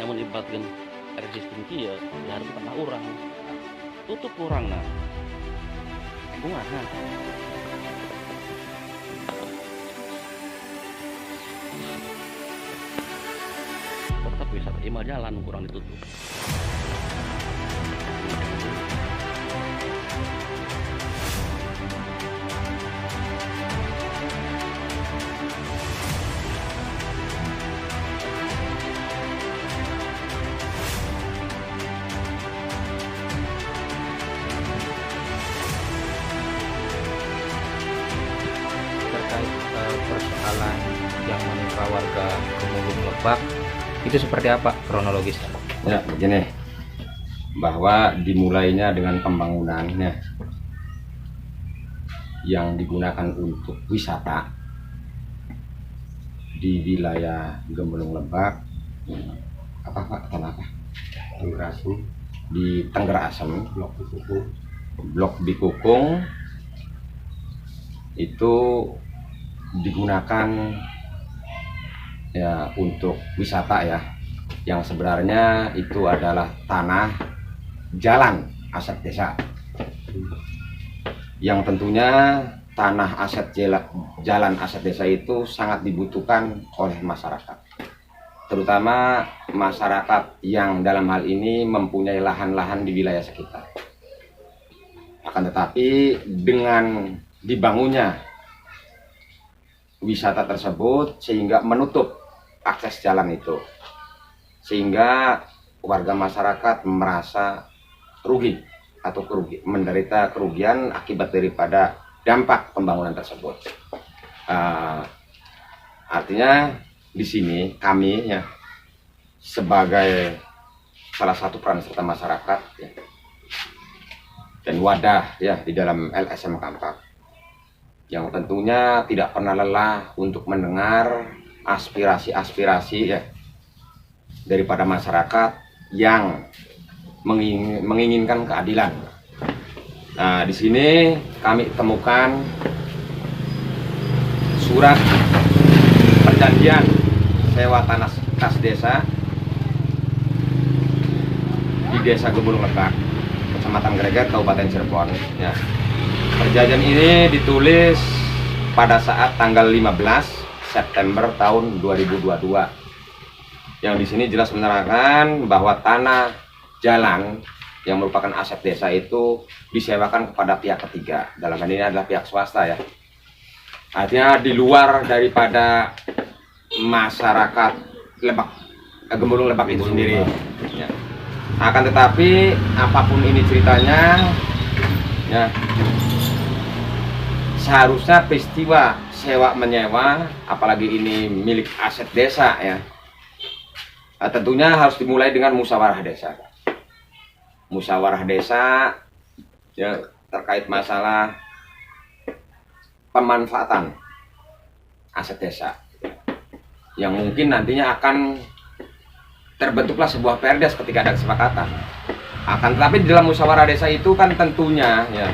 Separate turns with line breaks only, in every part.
namun ibaratkan resisten ki ya harus kena orang tutup orang nah kumaha tetap bisa imal jalan kurang ditutup.
Terkait persoalan yang menimpa warga Gemulung Lebak itu seperti apa kronologisnya?
Ya, begini, bahwa dimulainya dengan pembangunannya yang digunakan untuk wisata di wilayah Gemulung Lebak, apa Pak, tanah apa? Tenggerasem, di Tenggerasem, Blok Bikukung itu digunakan ya untuk wisata ya, yang sebenarnya itu adalah tanah jalan aset desa, yang tentunya tanah aset jalan aset desa itu sangat dibutuhkan oleh masyarakat, terutama masyarakat yang dalam hal ini mempunyai lahan-lahan di wilayah sekitar. Akan tetapi dengan dibangunnya wisata tersebut sehingga menutup akses jalan itu, sehingga warga masyarakat merasa rugi atau menderita kerugian akibat daripada dampak pembangunan tersebut. Artinya di sini kami ya sebagai salah satu peran serta masyarakat ya, dan wadah ya di dalam LSM Kampak yang tentunya tidak pernah lelah untuk mendengar aspirasi-aspirasi ya daripada masyarakat yang menginginkan keadilan. Nah, di sini kami temukan surat perjanjian sewa tanah kas desa di Desa Gemulung Lebak, Kecamatan Greget, Kabupaten Cirebon. Ya. Perjanjian ini ditulis pada saat tanggal 15 September tahun 2022. Yang di sini jelas menerangkan bahwa tanah jalan yang merupakan aset desa itu disewakan kepada pihak ketiga. Dalam hal ini adalah pihak swasta ya. Artinya di luar daripada masyarakat Lebak, Gemulung Lebak itu sendiri. Ya. Akan tetapi apapun ini ceritanya, ya, seharusnya peristiwa sewa menyewa, apalagi ini milik aset desa ya, tentunya harus dimulai dengan musyawarah desa. Musyawarah desa ya, terkait masalah pemanfaatan aset desa yang mungkin nantinya akan terbentuklah sebuah perdes ketika ada kesepakatan. Akan tetapi di dalam musyawarah desa itu kan tentunya ya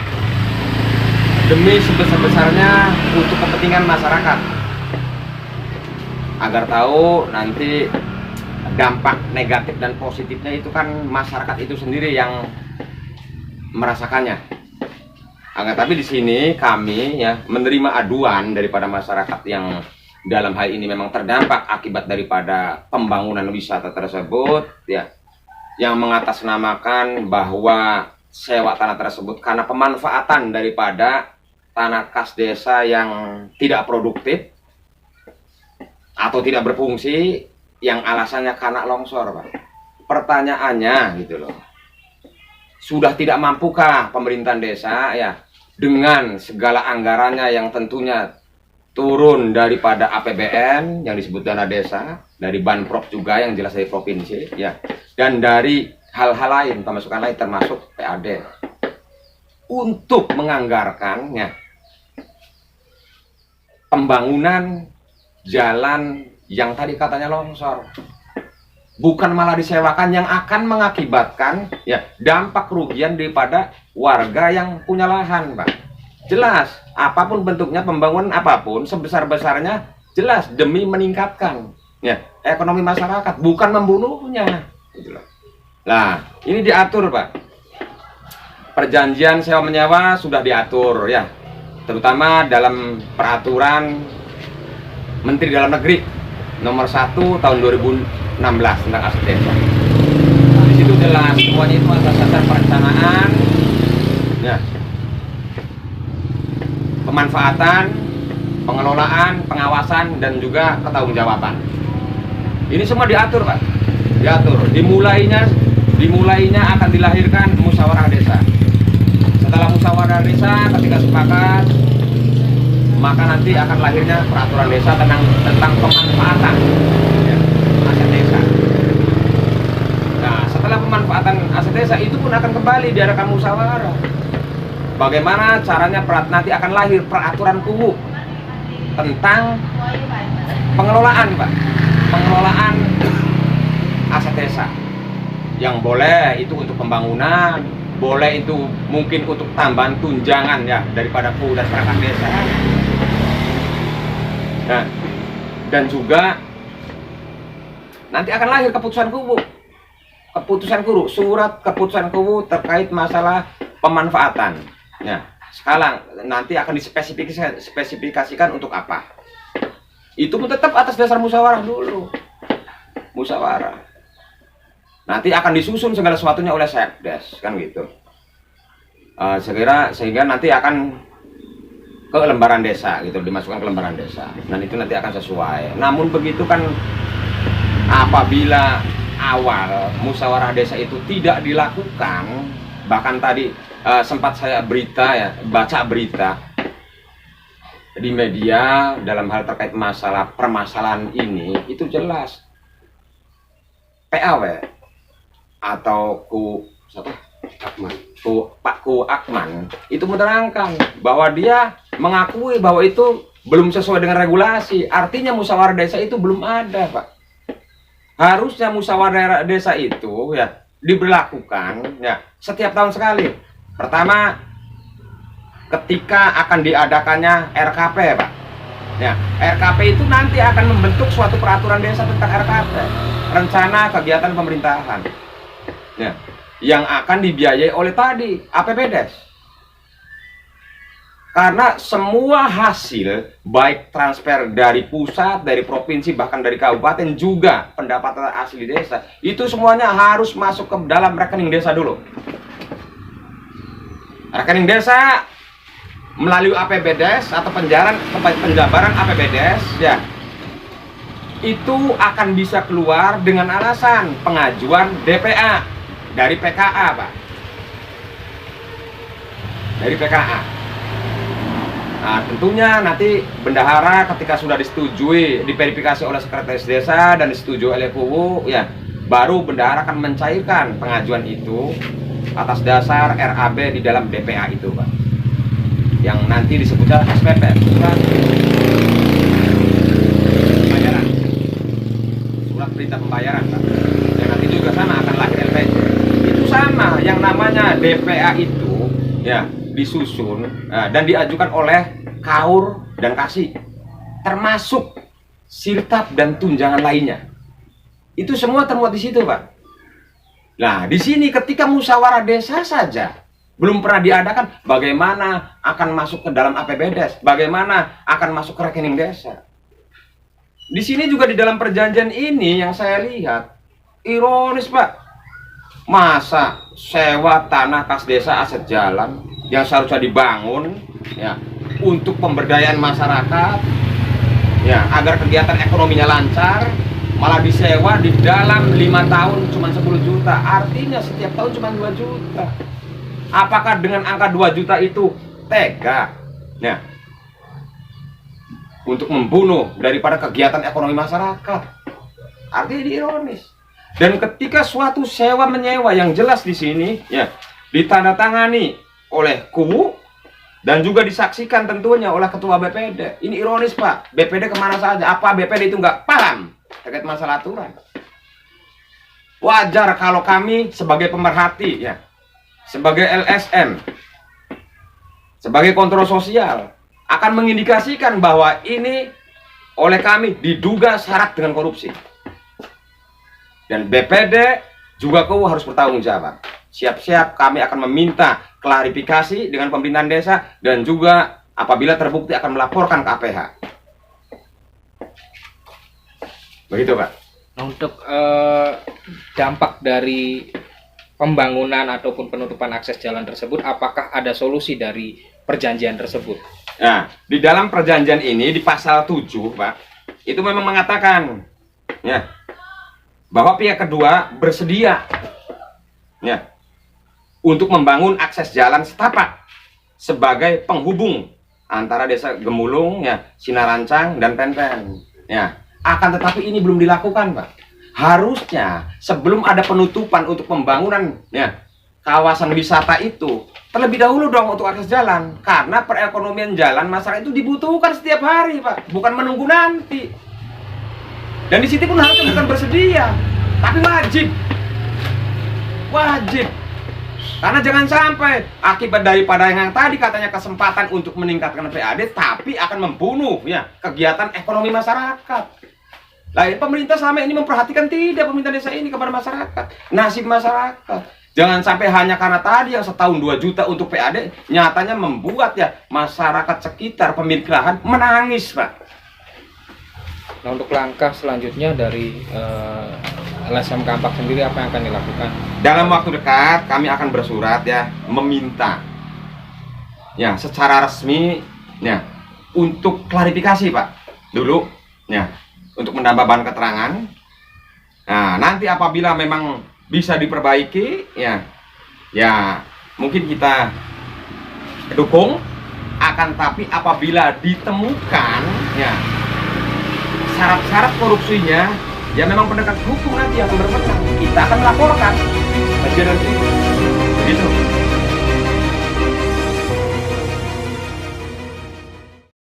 demi sebesar-besarnya untuk kepentingan masyarakat, agar tahu nanti dampak negatif dan positifnya itu kan masyarakat itu sendiri yang merasakannya. Agar tapi di sini kami ya menerima aduan daripada masyarakat yang dalam hal ini memang terdampak akibat daripada pembangunan wisata tersebut ya, yang mengatasnamakan bahwa sewa tanah tersebut karena pemanfaatan daripada tanah kas desa yang tidak produktif atau tidak berfungsi, yang alasannya karena longsor, Pak. Pertanyaannya gitu loh, sudah tidak mampukah pemerintahan desa ya dengan segala anggarannya yang tentunya turun daripada APBN yang disebut dana desa, dari Banprop juga yang jelas dari provinsi ya, dan dari hal-hal lain, pemasukan lain termasuk PAD, untuk menganggarkannya pembangunan jalan yang tadi katanya longsor, bukan malah disewakan yang akan mengakibatkan ya dampak kerugian daripada warga yang punya lahan, Pak. Jelas apapun bentuknya pembangunan apapun sebesar-besarnya jelas demi meningkatkan ya, ekonomi masyarakat, bukan membunuhnya. Gitu loh. Nah, ini diatur, Pak. Perjanjian sewa menyewa sudah diatur ya, terutama dalam peraturan Menteri Dalam Negeri nomor 1 tahun 2016 tentang aset desa. Di situ jelas semuanya itu atas dasar perencanaan, ya, pemanfaatan, pengelolaan, pengawasan, dan juga pertanggungjawaban. Ini semua diatur, Pak. Diatur. Dimulainya akan dilahirkan musyawarah desa. Setelah musyawarah desa, ketika sepakat, maka nanti akan lahirnya peraturan desa tentang pemanfaatan, ya, aset desa. Nah, setelah pemanfaatan aset desa itu pun akan kembali diadakan musyawarah. Bagaimana caranya nanti akan lahir peraturan KUHU tentang pengelolaan, Pak. Pengelolaan aset desa. Yang boleh itu untuk pembangunan, boleh itu mungkin untuk tambahan tunjangan ya daripada KUHU dan perangkat desa. Nah, dan juga nanti akan lahir keputusan KUHU. Surat keputusan KUHU terkait masalah pemanfaatan. Ya, sekarang nanti akan dispesifikasikan untuk apa. Itu pun tetap atas dasar musyawarah dulu. Musyawarah. Nanti akan disusun segala sesuatunya oleh Sekdes, kan gitu. Sehingga nanti akan ke lembaran desa gitu, dimasukkan ke lembaran desa. Dan itu nanti akan sesuai. Namun begitu kan, apabila awal musyawarah desa itu tidak dilakukan, bahkan tadi sempat saya baca berita di media dalam hal terkait permasalahan ini, itu jelas PAW atau Pak Ku Akman itu menerangkan bahwa dia mengakui bahwa itu belum sesuai dengan regulasi. Artinya musyawarah desa itu belum ada, Pak. Harusnya musyawarah desa itu ya diberlakukan ya setiap tahun sekali. Pertama, ketika akan diadakannya RKP, Pak. Ya, RKP itu nanti akan membentuk suatu peraturan desa tentang RKP, rencana kegiatan pemerintahan. Ya, yang akan dibiayai oleh tadi APBDes. Karena semua hasil baik transfer dari pusat, dari provinsi, bahkan dari kabupaten, juga pendapatan asli desa, itu semuanya harus masuk ke dalam rekening desa dulu. Rekening desa melalui APBDes atau penjabaran APBDes ya, itu akan bisa keluar dengan alasan pengajuan DPA dari PKA, Pak. Dari PKA. Nah, tentunya nanti bendahara ketika sudah disetujui, diverifikasi oleh sekretaris desa dan disetujui oleh KUHU, ya, baru bendahara akan mencairkan pengajuan itu atas dasar RAB di dalam DPA itu, Pak. Yang nanti disebutnya SPP, surat pembayaran. Surat perintah pembayaran, Pak. Dan nanti juga sama akan lahir LPJ. Itu sama, yang namanya DPA itu ya disusun dan diajukan oleh KAUR dan KASI, termasuk sirtap dan tunjangan lainnya. Itu semua termuat di situ, Pak. Nah, di sini ketika musyawarah desa saja belum pernah diadakan, bagaimana akan masuk ke dalam APBDes? Bagaimana akan masuk ke rekening desa? Di sini juga di dalam perjanjian ini yang saya lihat ironis, Pak. Masa sewa tanah kas desa aset jalan yang seharusnya dibangun ya untuk pemberdayaan masyarakat ya agar kegiatan ekonominya lancar, malah disewa di dalam 5 tahun cuma 10 juta. Artinya setiap tahun cuma 2 juta. Apakah dengan angka 2 juta itu tega ya untuk membunuh daripada kegiatan ekonomi masyarakat? Artinya ironis. Dan ketika suatu sewa menyewa yang jelas di sini ya ditandatangani oleh KUHU dan juga disaksikan tentunya oleh ketua BPD. Ini ironis, Pak. BPD kemana saja? Apa BPD itu nggak paham terkait masalah aturan? Wajar kalau kami sebagai pemerhati ya, sebagai LSM, sebagai kontrol sosial akan mengindikasikan bahwa ini oleh kami diduga syarat dengan korupsi. Dan BPD juga kau harus bertanggung jawab. Siap-siap kami akan meminta klarifikasi dengan pemerintahan desa dan juga apabila terbukti akan melaporkan ke APH. Begitu, Pak.
Nah, untuk dampak dari pembangunan ataupun penutupan akses jalan tersebut, apakah ada solusi dari perjanjian tersebut?
Nah, di dalam perjanjian ini di pasal 7, Pak, itu memang mengatakan ya bahwa pihak kedua bersedia ya untuk membangun akses jalan setapak sebagai penghubung antara desa Gemulung ya, Sinarancang dan Tenten. Ya, akan tetapi ini belum dilakukan, Pak. Harusnya sebelum ada penutupan untuk pembangunan ya kawasan wisata itu terlebih dahulu dong untuk akses jalan, karena perekonomian jalan masyarakat itu dibutuhkan setiap hari, Pak, bukan menunggu nanti. Dan di situ pun harusnya bukan bersedia, tapi wajib. Wajib. Karena jangan sampai akibat daripada yang tadi katanya kesempatan untuk meningkatkan PAD, tapi akan membunuh ya kegiatan ekonomi masyarakat. Lah, pemerintah selama ini memperhatikan tidak pemerintah desa ini kepada masyarakat, nasib masyarakat. Jangan sampai hanya karena tadi yang setahun 2 juta untuk PAD, nyatanya membuat ya masyarakat sekitar pemilik lahan menangis, Pak.
Nah, untuk langkah selanjutnya dari LSM Kampak sendiri apa yang akan dilakukan?
Dalam waktu dekat kami akan bersurat ya meminta ya secara resmi ya untuk klarifikasi, Pak, dulu ya untuk menambah bahan keterangan. Nah, nanti apabila memang bisa diperbaiki ya mungkin kita dukung, akan tapi apabila ditemukan ya syarat-syarat korupsinya, ya memang penegak hukum nanti yang akan berwenang. Kita akan melaporkan. Bagian nanti. Begitu.